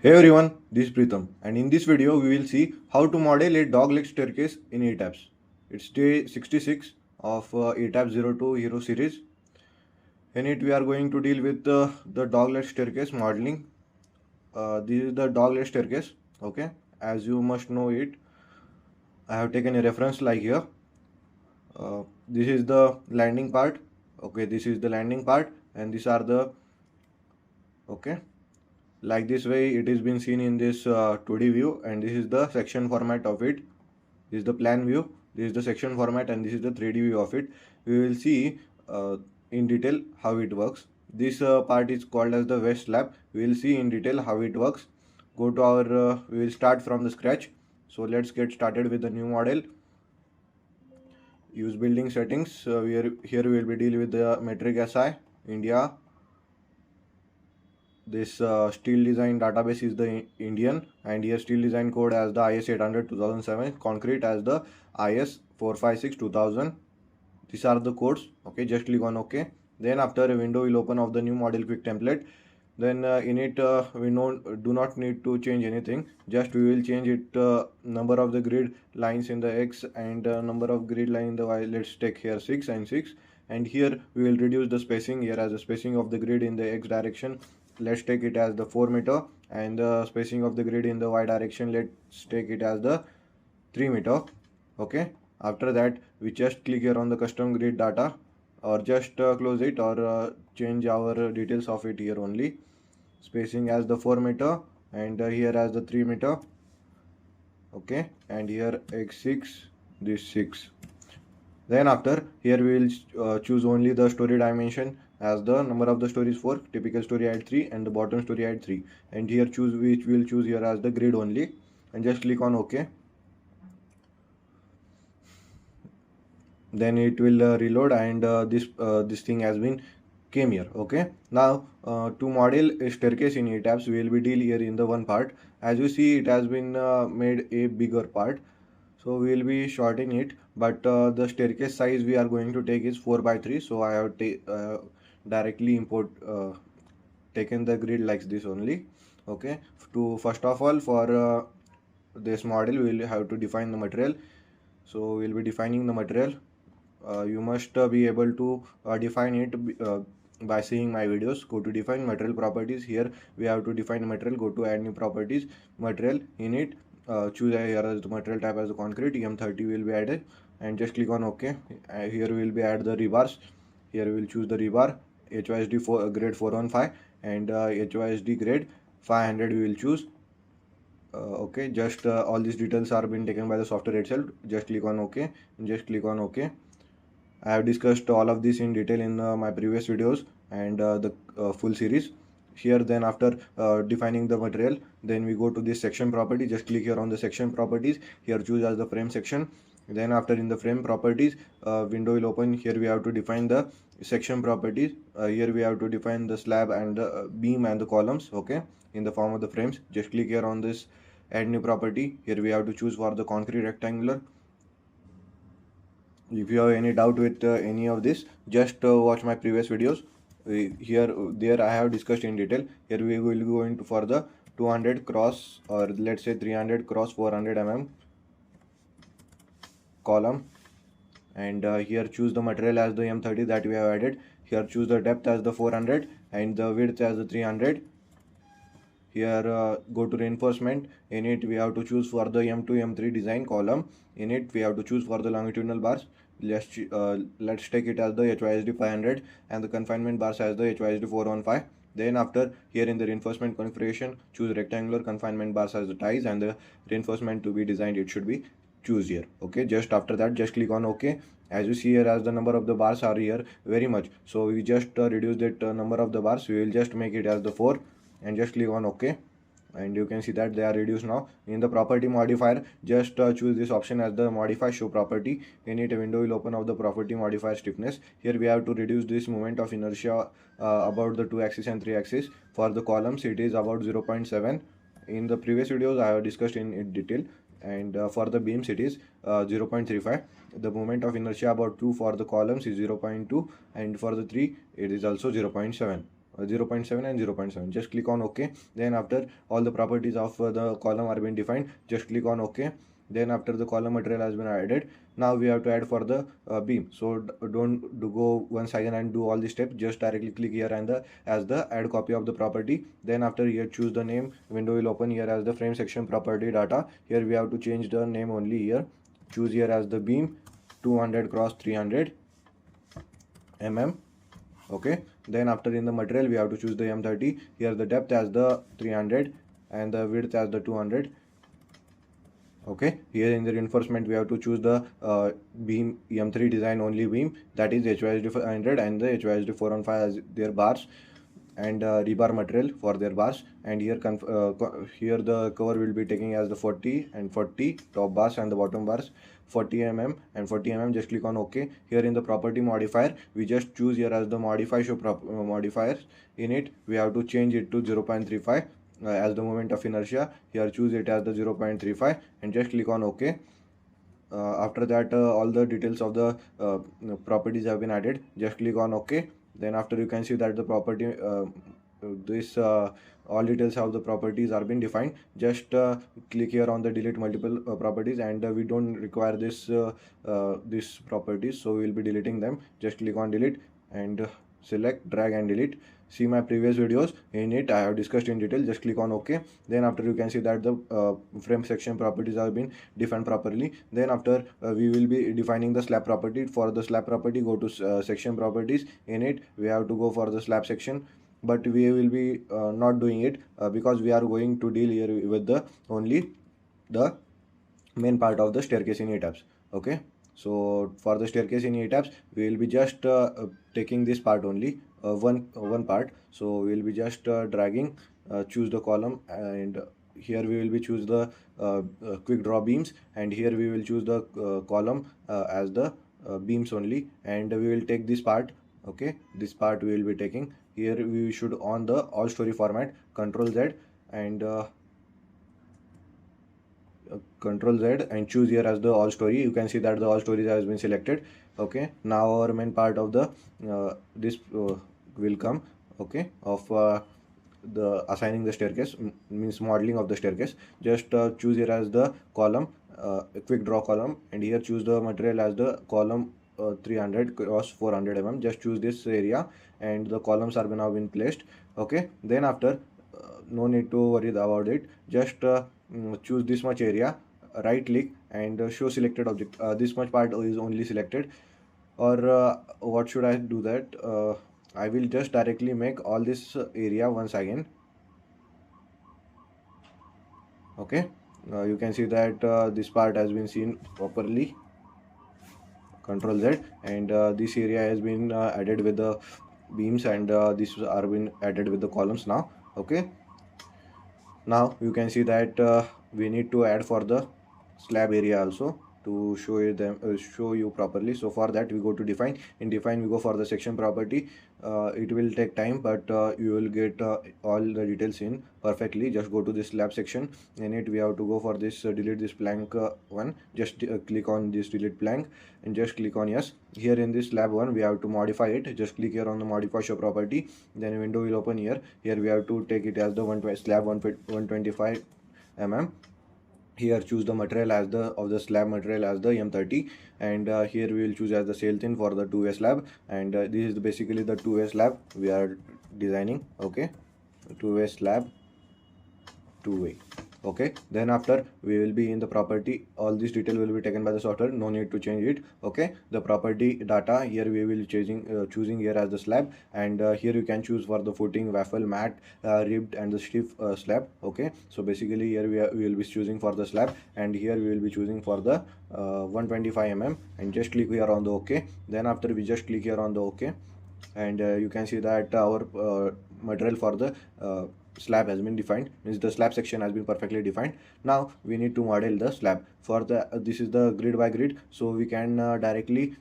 Hey everyone, this is Pritham, and in this video we will see how to model a dog-leg staircase in ETABS. It's day 66 of ETABS 02 Hero series. In it we are going to deal with the dog-leg staircase modeling. This is the dog-leg staircase, okay? As you must know it, I have taken a reference like here. This is the landing part, okay? This is the landing part and these are the, okay? Like this way it is been seen in this 2D view, and this is the section format of it. This is the plan view, this is the section format, and this is the 3D view of it. We will see in detail how it works. This part is called as the west slab. We will see in detail how it works. Go to our we will start from the scratch. So let's get started with the new model. Use building settings. Here we will be dealing with the metric SI India. This steel design database is the Indian, and here steel design code as the IS 800 2007, concrete as the IS 456 2000. These are the codes. Okay, just click on OK. Then after a window will open of the new model quick template. Then in it we do not need to change anything. Just we will change it number of the grid lines in the X and number of grid line in the Y. Let's take here 6 and 6. And here we will reduce the spacing here as the spacing of the grid in the X direction. Let's take it as the 4 meter, and the spacing of the grid in the Y direction, let's take it as the 3 meter. Okay, after that we just click here on the custom grid data, or just close it, or change our details of it here only. Spacing as the 4 meter, and here as the 3 meter. Okay, and here X6, this 6. Then after here we will choose only the story dimension, as the number of the stories 4, typical story height 3, and the bottom story height 3. And here choose which we will choose here as the grid only, and just click on OK. Then it will reload, and this thing has been came here. Okay, now to model a staircase in ETABS, we will be deal here in the one part. As you see, it has been made a bigger part, so we will be shorting it, but the staircase size we are going to take is 4 by 3. So I have directly taken the grid like this only. Okay, to first of all, for this model we will have to define the material. So we will be defining the material. You must be able to define it by seeing my videos. Go to define material properties. Here we have to define material. Go to add new properties, material. In it choose here as the material type as the concrete. EM30 will be added, and just click on OK. Here we will be add the rebars. Here we will choose the rebar HYSD grade 415, and HYSD grade 500 we will choose. Okay, just all these details are been taken by the software itself. Just click on OK, and just click on OK. I have discussed all of this in detail in my previous videos and the full series. Here then after defining the material, then we go to this section property. Just click here on the section properties. Here choose as the frame section. Then after in the frame properties, window will open. Here we have to define the section properties. Here we have to define the slab and the beam and the columns, okay, in the form of the frames. Just click here on this add new property. Here we have to choose for the concrete rectangular. If you have any doubt with any of this, just watch my previous videos. There I have discussed in detail. Here we will go into for the 200 cross, or let's say 300 cross 400 mm column, and here choose the material as the M30 that we have added. Here choose the depth as the 400 and the width as the 300. Here go to reinforcement. In it we have to choose for the M2 M3 design column. In it we have to choose for the longitudinal bars. Let's take it as the HYSD 500, and the confinement bars as the HYSD 415. Then after here in the reinforcement configuration, choose rectangular confinement bars as the ties, and the reinforcement to be designed, it should be choose here. Okay, just after that just click on OK. As you see here, as the number of the bars are here very much, so we just reduce that number of the bars. We will just make it as the 4, and just click on OK, and you can see that they are reduced now. In the property modifier, just choose this option as the modify show property. In it a window will open of the property modifier stiffness. Here we have to reduce this moment of inertia about the 2 axis and 3 axis. For the columns it is about 0.7. in the previous videos I have discussed in detail. And for the beams it is 0.35. the moment of inertia about 2 for the columns is 0.2, and for the 3 it is also 0.7. 0.7 and 0.7. Just click on OK. Then after all the properties of the column are being defined, just click on OK. Then after the column material has been added, now we have to add for the beam. So don't do go once again and do all the steps. Just directly click here and as the add copy of the property. Then after here choose the name. Window will open here as the frame section property data. Here we have to change the name only here. Choose here as the beam 200 cross 300 mm. Okay, then after in the material we have to choose the M30. Here the depth as the 300 and the width as the 200. Okay, here in the reinforcement we have to choose the beam M3 design only beam, that is HYSD 500 and the HYSD 415 as their bars, and rebar material for their bars. And here here the cover will be taking as the 40 and 40 top bars and the bottom bars 40 mm and 40 mm. Just click on OK. Here in the property modifier we just choose here as the modify show modifiers. In it we have to change it to 0.35 as the moment of inertia. Here choose it as the 0.35 and just click on OK. After that all the details of the properties have been added. Just click on OK. Then after you can see that the property all details of the properties are being defined. Just click here on the delete multiple properties, and we don't require this properties, so we will be deleting them. Just click on delete and select, drag and delete. See my previous videos, in it I have discussed in detail. Just click on OK. Then after you can see that the frame section properties have been defined properly. Then after we will be defining the slab property. For the slab property, go to section properties. In it we have to go for the slab section, but we will be not doing it because we are going to deal here with the only the main part of the staircase in ETABS. Okay, so for the staircase in ETABS we will be just taking this part only, one part. So we will be just dragging, choose the column, and here we will be choose the quick draw beams, and here we will choose the column as the beams only, and we will take this part. Okay, this part we will be taking. Here we should on the all story format, Control Z and Control Z and choose here as the all story. You can see that the all stories has been selected. Okay, now our main part of the this will come. Okay, of the assigning the staircase, means modeling of the staircase. Just choose here as the column, a quick draw column, and here choose the material as the column 300 cross 400 mm. Just choose this area and the columns are now been placed. Okay, then after no need to worry about it. Just choose this much area, right click and show selected object. This much part is only selected, or what should I do that? I will just directly make all this area once again. Okay, you can see that this part has been seen properly. Control Z, and this area has been added with the beams, and this are been added with the columns now. Okay, now you can see that we need to add for the slab area also to show you properly. So for that we go to define. In define we go for the section property. It will take time, but you will get all the details in perfectly. Just go to this slab section. In it we have to go for this delete this blank one. Just click on this delete blank and just click on yes. Here in this slab one we have to modify it. Just click here on the modify show property, then a window will open here. Here we have to take it as the slab 125 mm. Here choose the material as the of the slab material as the M30, and here we will choose as the sail thin for the two-way slab, and this is basically the two-way slab we are designing. Okay, two-way slab, two-way. Okay, then after we will be in the property. All this detail will be taken by the software, no need to change it. Okay, the property data here we will choosing here as the slab, and here you can choose for the footing, waffle, mat, ribbed and the stiff slab. Okay, so basically here we will be choosing for the slab, and here we will be choosing for the 125 mm, and just click here on the OK. Then after we just click here on the OK, and you can see that our material for the slab has been defined, means the slab section has been perfectly defined. Now we need to model the slab. For the this is the grid by grid, so we can directly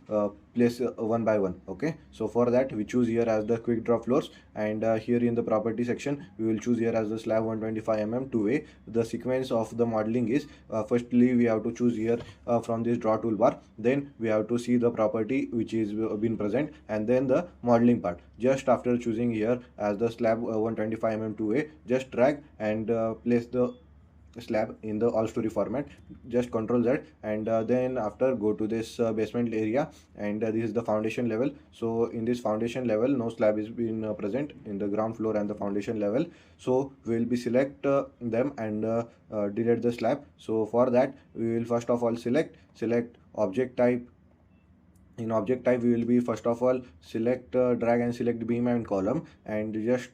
place one by one. Okay, so for that we choose here as the quick draw floors, and here in the property section we will choose here as the slab 125 mm two-way. The sequence of the modeling is, firstly we have to choose here from this draw toolbar, then we have to see the property which is been present, and then the modeling part. Just after choosing here as the slab 125 mm two-way, just drag and place the slab in the all story format. Just control Z, and then after go to this basement area, and this is the foundation level. So in this foundation level no slab is been present in the ground floor and the foundation level, so we will be select them and delete the slab. So for that we will first of all select object type. In object type we will be first of all select drag and select beam and column, and just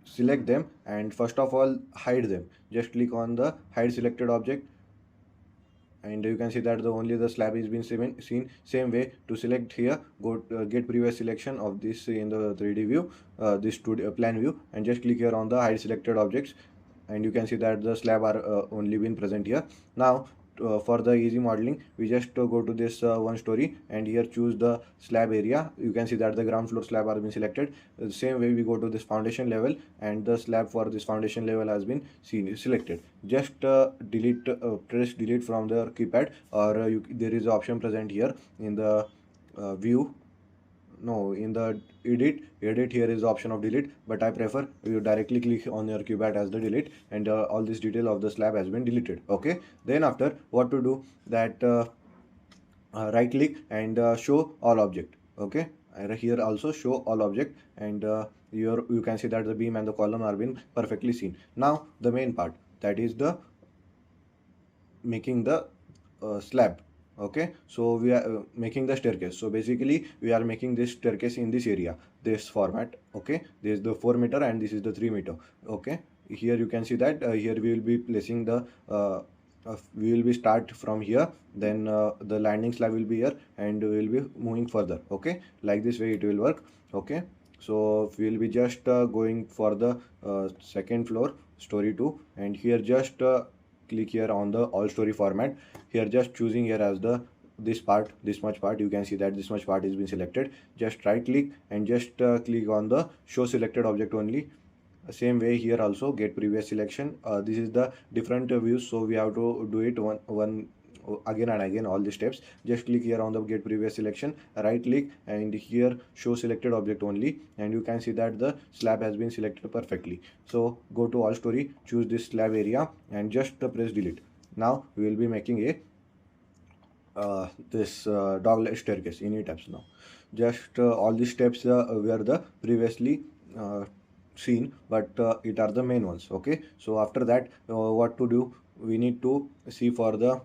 select them, and first of all hide them. Just click on the hide selected object, and you can see that the only the slab is been seen. Same way to select here, go get previous selection of this in the 3D view, this studio plan view, and just click here on the hide selected objects, and you can see that the slab are only been present here. Now for the easy modeling we just go to this one story, and here choose the slab area. You can see that the ground floor slab are been selected. Same way we go to this foundation level, and the slab for this foundation level has been selected. Just delete press delete from the keypad, or there is an option present here in the view. No, in the edit here is the option of delete, but I prefer you directly click on your keypad as the delete, and all this detail of the slab has been deleted. Okay, then after what to do, that right click and show all object. Okay, and here also show all object, and you can see that the beam and the column are been perfectly seen. Now the main part, that is the making the slab. Okay, so we are making the staircase. So basically we are making this staircase in this area, this format. Okay, this is the 4 meter and this is the 3 meter. Okay, here you can see that here we will be placing the we will be start from here, then the landing slab will be here, and we will be moving further. Okay, like this way it will work. Okay, so we will be just going for the second floor, story 2, and here just click here on the all story format. Here just choosing here as the this part, this much part. You can see that this much part is been selected. Just right click and just click on the show selected object only. Same way here also get previous selection. This is the different views, so we have to do it one again and again, all the steps. Just click here on the get previous selection, right click, and here show selected object only, and you can see that the slab has been selected perfectly. So go to all story, choose this slab area, and just press delete. Now we will be making a this dog staircase in ETABS. Now just all these steps were the previously seen, but it are the main ones. Okay, so after that what to do, we need to see for the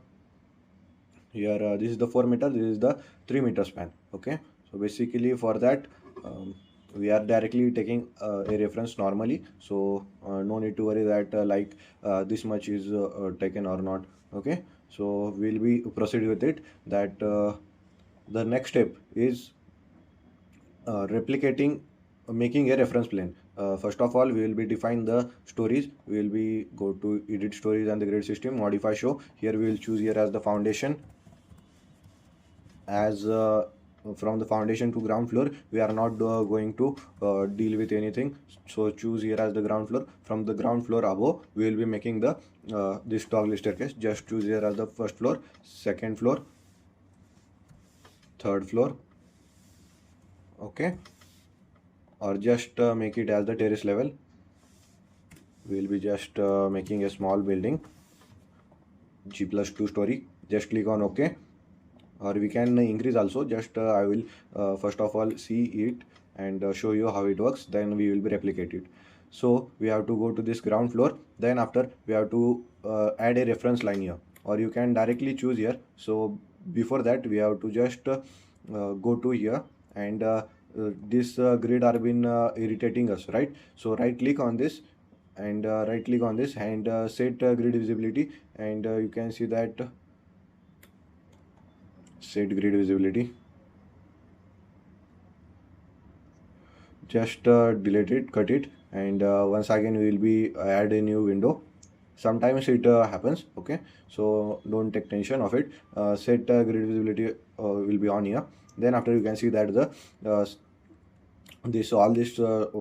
here this is the 4 meter, this is the 3 meter span. Okay, so basically for that we are directly taking a reference normally, so no need to worry that this much is taken or not. Okay, so we'll be proceed with it. That the next step is replicating, making a reference plane. First of all we will be define the stories. We will be go to edit stories and the grid system, modify show. Here we will choose here as the foundation, as from the foundation to ground floor we are not going to deal with anything, so choose here as the ground floor. From the ground floor above we will be making the this toggle staircase. Just choose here as the first floor, second floor, third floor. Okay, or just make it as the terrace level. We will be just making a small building, G+2 story. Just click on OK, or we can increase also. Just I will first of all see it and show you how it works, then we will be replicate it. So we have to go to this ground floor, then after we have to add a reference line here, or you can directly choose here. So before that we have to just go to here, and this grid are been irritating us, right? So right click on this, and right click on this, and set grid visibility, and you can see that set grid visibility. Just delete it, cut it, and once again we will be add a new window, sometimes it happens. Okay, so don't take tension of it. Set grid visibility will be on here. Then after, you can see that the uh, this all this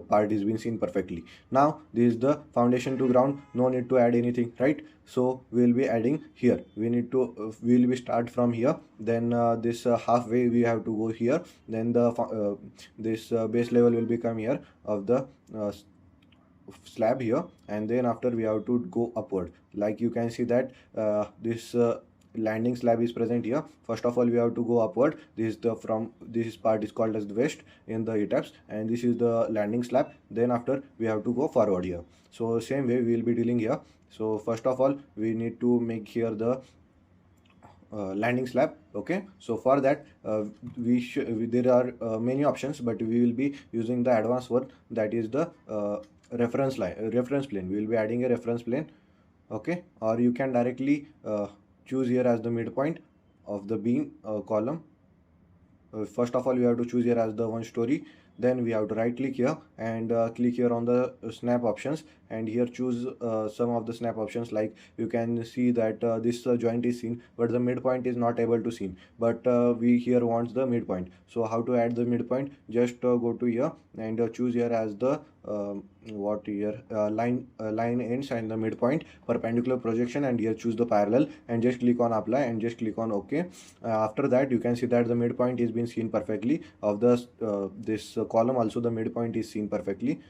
part is being seen perfectly. Now this is the foundation to ground, no need to add anything, right? So we will be adding here, we need to we will be start from here, then this halfway we have to go here, then the this base level will become here of the slab here, and then after we have to go upward. Like you can see that this landing slab is present here. First of all, we have to go upward. This is the from this part is called as the west in the ETABS, and this is the landing slab. Then after we have to go forward here. So same way we will be dealing here. So first of all, we need to make here the landing slab. Okay, so for that there are many options, but we will be using the advanced one, that is the reference plane. We will be adding a reference plane. Okay, or you can directly choose here as the midpoint of the beam column. First of all, we have to choose here as the one story. Then we have to right click here and click here on the snap options, and here choose some of the snap options. Like you can see that this joint is seen, but the midpoint is not able to seen, but we here wants the midpoint. So how to add the midpoint? Just go to here and choose here as the what here line ends and the midpoint perpendicular projection, and here choose the parallel and just click on apply and just click on OK. After that, you can see that the midpoint is being seen perfectly of the this column. Also the midpoint is seen perfectly.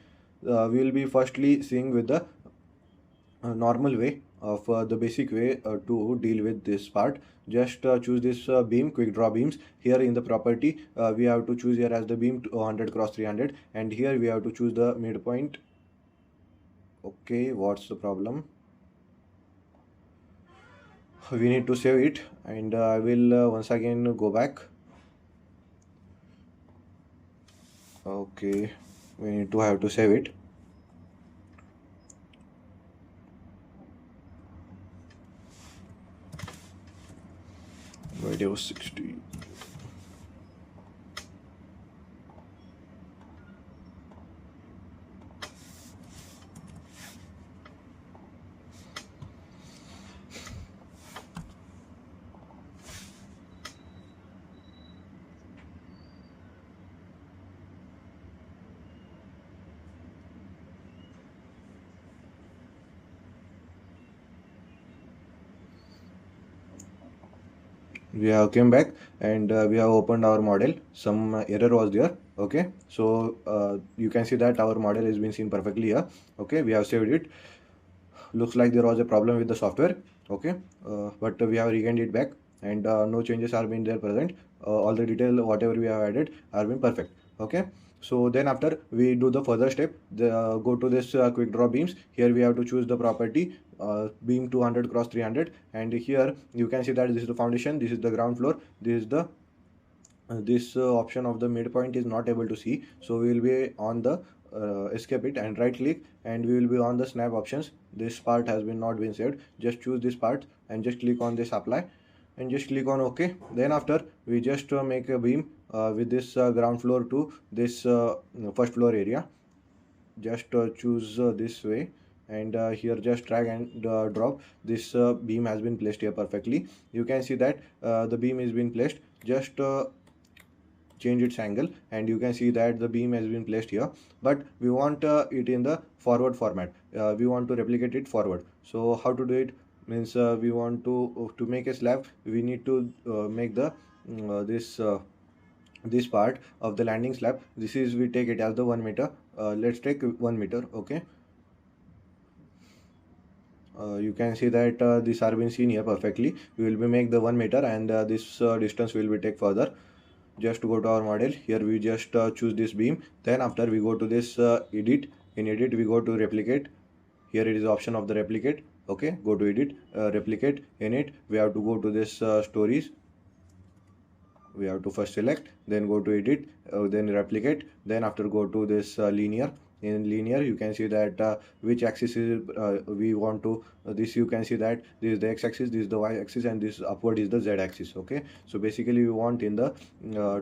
We will be firstly seeing with the normal way of the basic way to deal with this part. Just choose this beam, quick draw beams. Here in the property, we have to choose here as the beam 100 cross 300, and here we have to choose the midpoint. Okay, what's the problem? We need to save it, and I will once again go back. Okay, we need to have to save it. Video 60. We have came back, and we have opened our model. Some error was there. Okay, so you can see that our model has been seen perfectly here. Okay, we have saved it. Looks like there was a problem with the software. Okay, but we have regained it back, and no changes are been there present. All the detail whatever we have added are been perfect. Okay, so then after we do the further step, go to this quick draw beams. Here we have to choose the property beam 200 cross 300, and here you can see that this is the foundation, this is the ground floor, this is the this option of the midpoint is not able to see. So we will be on the escape it and right click, and we will be on the snap options. This part has been not been saved. Just choose this part and just click on this apply and just click on OK. Then after we just make a beam with this ground floor to this first floor area. Just choose this way, and here just drag and drop. This beam has been placed here perfectly. You can see that the beam is been placed. Just change its angle, and you can see that the beam has been placed here, but we want it in the forward format. We want to replicate it forward. So how to do it? Means we want to make a slab. We need to make the this part of the landing slab. This is, we take it as the 1 meter. Let's take 1 meter. Okay, you can see that this are been seen here perfectly. We will be make the 1 meter, and this distance will be take further. Just go to our model. Here we just choose this beam. Then after we go to this edit. In edit we go to replicate. Here it is option of the replicate. Okay, go to edit, replicate. In it we have to go to this stories. We have to first select, then go to edit, then replicate. Then after go to this linear. In linear you can see that which axis is we want to this. You can see that this is the x-axis, this is the y-axis, and this upward is the z-axis. Okay, so basically we want in the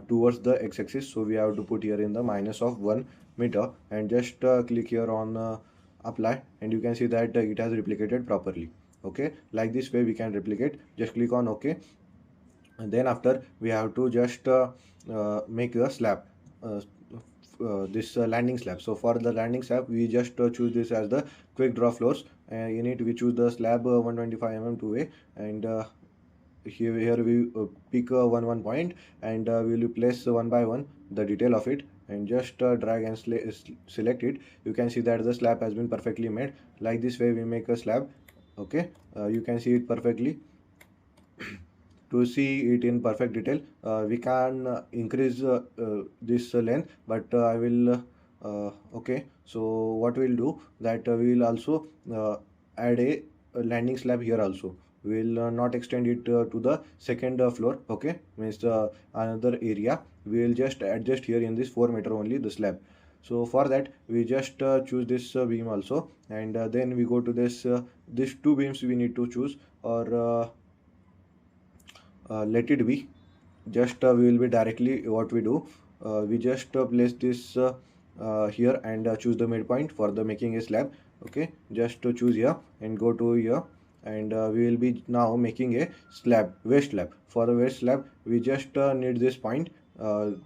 towards the x-axis, so we have to put here in the minus of 1 meter, and just click here on apply, and you can see that it has replicated properly. Okay, like this way we can replicate. Just click on OK, and then after we have to just make a slab, uh, this landing slab. So for the landing slab we just choose this as the quick draw floors. In it we choose the slab 125 mm 2A, and here we pick one point, and we will place one by one the detail of it, and just drag and select it. You can see that the slab has been perfectly made. Like this way we make a slab. Okay, you can see it perfectly. To see it in perfect detail, we can increase this length, but I will okay, so what we'll do that we will also add a landing slab here also. We will not extend it to the second floor. Okay, means another area. We will just adjust here in this 4 meter only the slab. So for that we just choose this beam also, and then we go to this these two beams we need to choose, or let it be. Just we will be directly what we do, we just place this here, and choose the midpoint for the making a slab. Okay, just to choose here and go to here, and we will be now making a slab, waist slab. For the waist slab we just need this point,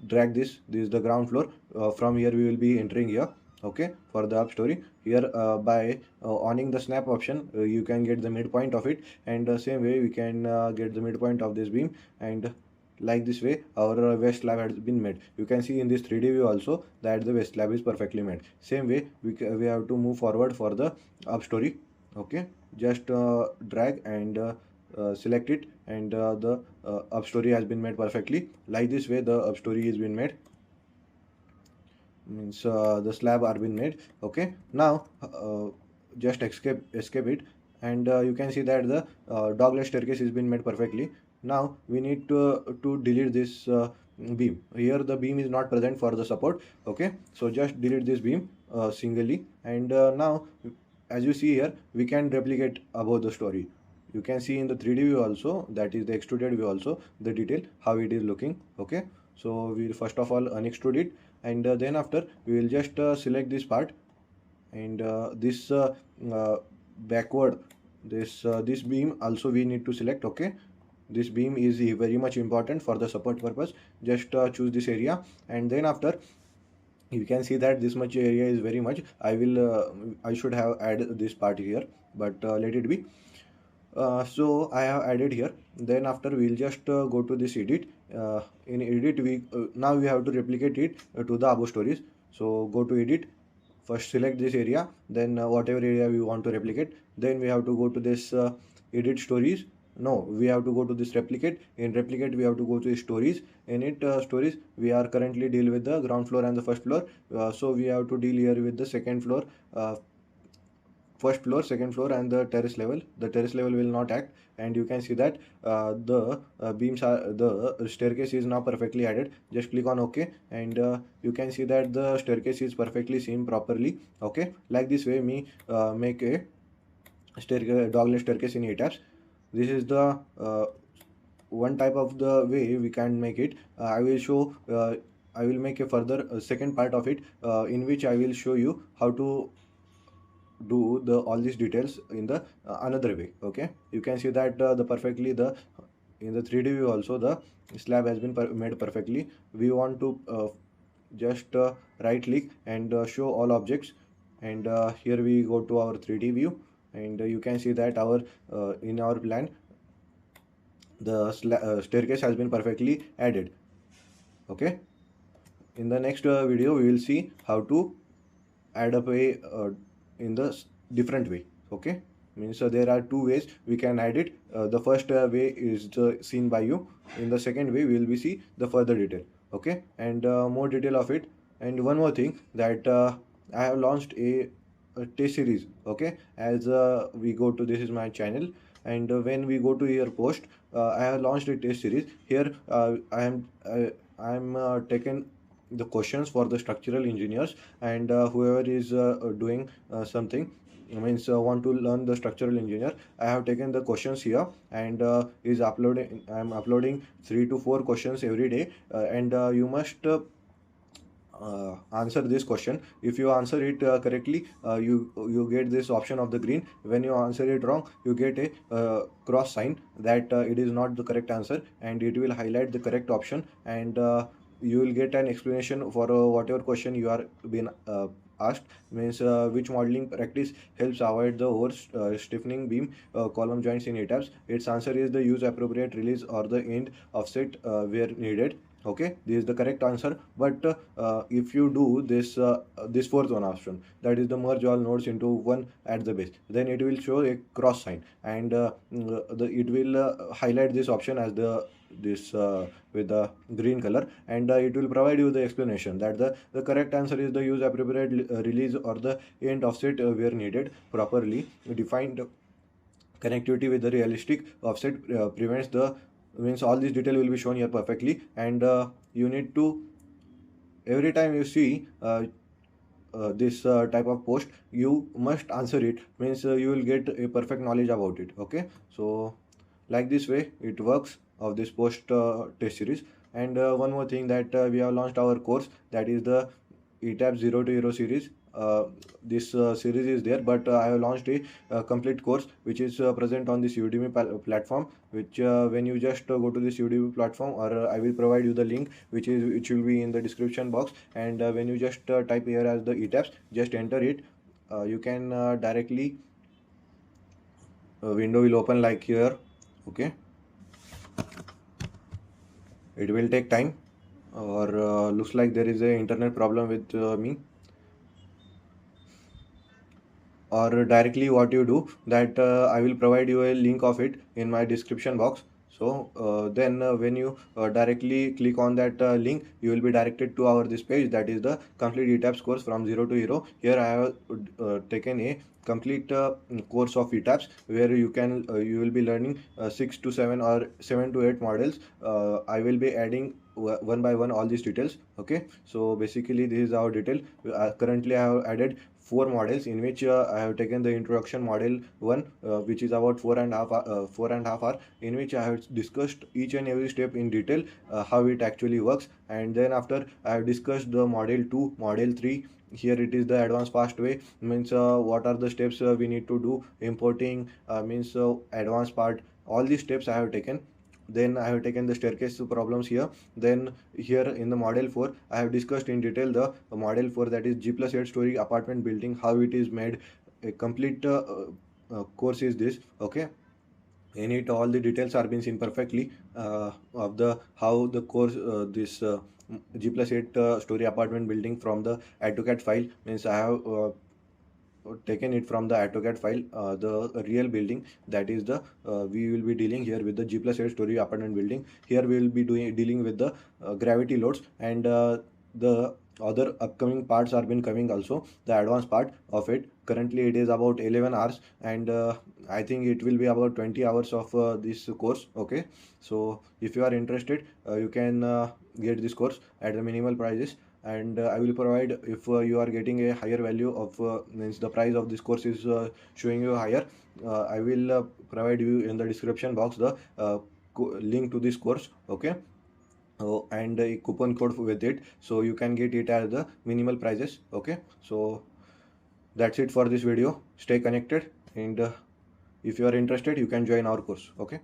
drag this is the ground floor. From here we will be entering here. Okay, for the up story here, by owning the snap option, you can get the midpoint of it, and same way we can get the midpoint of this beam. And like this way our west slab has been made. You can see in this 3D view also that the west slab is perfectly made. Same way we have to move forward for the up story. Okay, just drag and select it, and the up story has been made perfectly. Like this way the up story has been made, means the slab are been made. Okay, now just escape it, and you can see that the dogleg staircase has been made perfectly. Now we need to delete this beam. Here the beam is not present for the support. Okay, so just delete this beam singly, and now as you see here we can replicate above the story. You can see in the 3D view also, that is the extruded view also, the detail how it is looking. Okay, so we will first of all unextrude it, and then after we will just select this part, and this backward, this beam also we need to select. Okay, this beam is very much important for the support purpose. Just choose this area, and then after you can see that this much area is very much. I should have added this part here, but let it be. So I have added here. Then after we'll just go to this edit. In edit we now we have to replicate it to the above stories. So go to edit, first select this area, then whatever area we want to replicate. Then we have to go to this edit stories. No, we have to go to this replicate. In replicate we have to go to stories. In it stories we are currently deal with the ground floor and the first floor. So we have to deal here with the second floor, first floor, second floor, and the terrace level. The terrace level will not act, and you can see that the beams are, the staircase is now perfectly added. Just click on OK, and you can see that the staircase is perfectly seen properly. Okay, like this way me make a dogleg staircase in ETABS. This is the one type of the way we can make it. I will show I will make a further second part of it, in which I will show you how to do the all these details in the another way. Okay, you can see that the perfectly the in the 3D view also the slab has been made perfectly. We want to just right click and show all objects, and here we go to our 3D view, and you can see that our in our plan the staircase has been perfectly added. Okay, in the next video we will see how to add up a in the different way. Okay, means there are two ways we can add it. The first way is seen by you. In the second way we will be see the further detail. Okay, and more detail of it. And one more thing that I have launched a test series. Okay, as we go to, this is my channel, and when we go to your post, I have launched a test series here. I am taken the questions for the structural engineers, and whoever is doing something, means want to learn the structural engineer. I have taken the questions here, and is uploading I am uploading 3 to 4 questions every day, and you must answer this question. If you answer it correctly, you get this option of the green. When you answer it wrong, you get a cross sign that it is not the correct answer, and it will highlight the correct option, and you will get an explanation for whatever question you are being asked. Means which modeling practice helps avoid the over stiffening beam column joints in ETABS. Its answer is the use appropriate release or the end offset where needed. Okay, this is the correct answer. But if you do this fourth one option, that is the merge all nodes into one at the base, then it will show a cross sign, and it will highlight this option as this with the green color, and it will provide you the explanation that the correct answer is the use appropriate release or the end offset where needed. Properly defined connectivity with the realistic offset prevents the means all these detail will be shown here perfectly, and you need to every time you see this type of post, you must answer it. Means you will get a perfect knowledge about it. Okay, so like this way it works of this post test series. And one more thing, that we have launched our course, that is the ETABS 0 to Hero series. This series is there, but I have launched a complete course which is present on this Udemy platform. Which when you just go to this Udemy platform, or I will provide you the link, which will be in the description box. And when you just type here as the ETABS, just enter it. You can directly window will open like here. Okay, it will take time, or looks like there is a internet problem with me. Or directly what you do, that I will provide you a link of it in my description box. So then when you directly click on that link, you will be directed to our this page, that is the complete ETABS course from 0 to hero. Here I have taken a complete course of ETABS, where you will be learning 6 to 7 or 7 to 8 models. I will be adding one by one all these details. Okay, so basically this is our detail. Currently I have added 4 models, in which I have taken the introduction model 1, which is about 4.5 hour, in which I have discussed each and every step in detail, how it actually works. And then after, I have discussed the model 2, model 3. Here it is the advanced fast way, means what are the steps we need to do, importing, means advanced part, all these steps I have taken. Then I have taken the staircase problems here. Then here in the model 4, I have discussed in detail the model 4, that is G+8 story apartment building, how it is made. A complete course is this. Okay, in it all the details are being seen perfectly of the how the course this G+8 story apartment building from the AutoCAD file. Means I have taken it from the AutoCAD file, the real building, that is the we will be dealing here with the G+8 story apartment building. Here we will be dealing with the gravity loads, and the other upcoming parts are been coming also, the advanced part of it. Currently it is about 11 hours, and I think it will be about 20 hours of this course. Okay, so if you are interested, you can get this course at the minimal prices. And I will provide, if you are getting a higher value of means the price of this course is showing you higher, I will provide you in the description box the link to this course. Okay, and a coupon code with it, so you can get it at the minimal prices. Okay, so that's it for this video. Stay connected, and if you are interested, you can join our course. Okay.